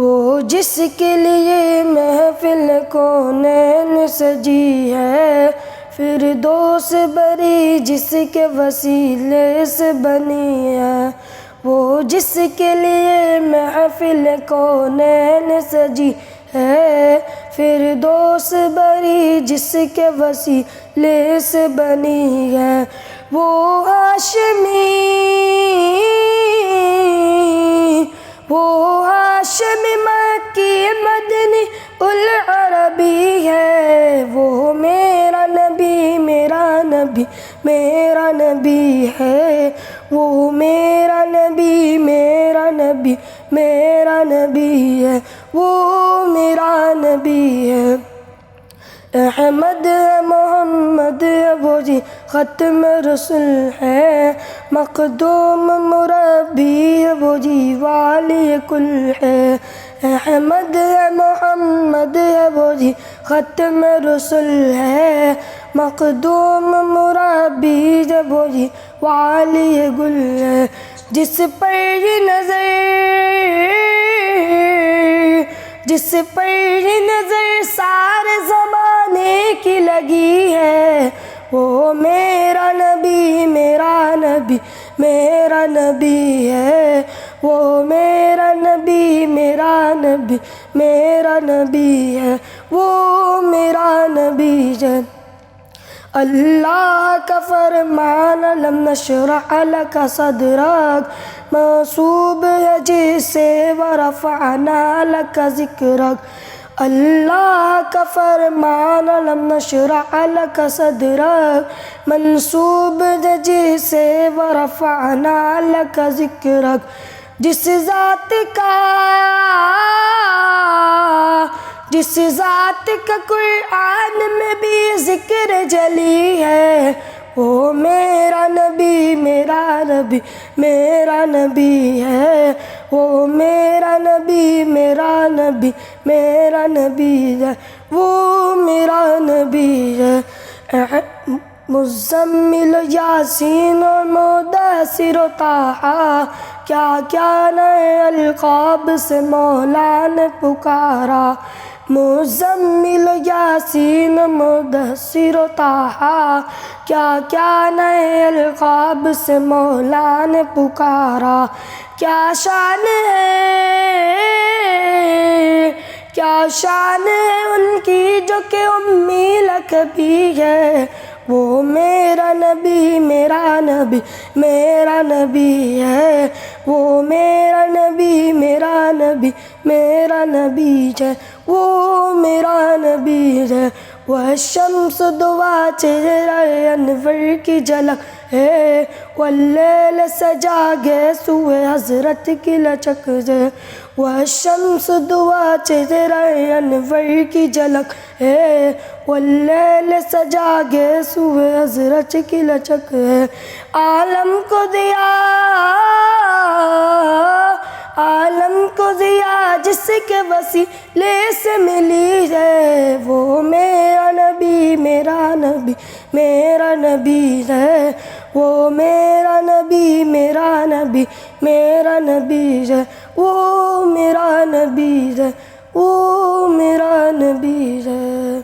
وہ جس کے لیے محفل کونین سجی ہے، فردوس بری جس کے وسیلے سے بنی ہے۔ وہ جس کے لیے محفل کونین سجی ہے، فردوس بری جس کے وسیلے سے بنی ہے۔ وہ ہاشمی مکی مدنی العربی ہے۔ وہ میرا نبی میرا نبی میرا نبی ہے۔ وہ میرا نبی میرا نبی میرا نبی ہے۔ وہ میرا نبی ہے۔ احمد ہے محمد ہے وہ جی ختم رسول ہے۔ مخدوم مربی ہے وہ جی والی کل ہے۔ احمد ہے محمد ہے وہ جی ختم رسول ہے۔ مخدوم مربی ہے وہ جی والی گل ہے۔ جس پر یہ نظر سارے زمانے کی لگی ہے، وہ میرا نبی میرا نبی میرا نبی ہے۔ وہ میرا نبی میرا نبی میرا نبی ہے۔ وہ میرا نبی ہے۔ اللہ کا فرمان لم نشرح لک صدرک، منسوب ہے جسے ورفعنا لک ذکرک۔ اللہ کا فرمان لم نشرح لک صدرک، منسوب ہے جسے ورفعنا لک ذکرک۔ جس ذات کا قرآن میں بھی ذکر جلی ہے، وہ میرا نبی میرا نبی میرا نبی ہے۔ وہ میرا نبی میرا نبی میرا نبی ہے۔ وہ میرا نبی ہے۔ مزمل یاسین و مدثر و طٰہٰ، کیا کیا نئے القاب سے مولا نے پکارا۔ مزمل یاسین مدثر و طٰہٰ، کیا کیا نئے القاب سے مولا نے پکارا۔ کیا شان ہے ان کی جو کہ امی لقبی ہے، وہ میرا نبی میرا نبی میرا نبی ہے۔ وہ میرا نبی میرا نبی میرا نبی ہے۔ وہ میرا نبی ہے۔ وہ شمس دوا چہرہ انور کی جھلک ہے، واللیل سجا گیسوئے حضرت کی لچک ہے۔ وہ شمس دوا چہرہ انور کی جھلک ہے، واللیل سجا گیسوئے حضرت کی لچک ہے۔ عالم کو ضیا جس کے وسیلے سے ملی ہے، وہ میرا نبی میرا نبی میرا نبی ہے۔ وہ میرا نبی میرا نبی میرا نبی ہے۔ وہ میرا نبی ہے۔ وہ میرا نبی ہے۔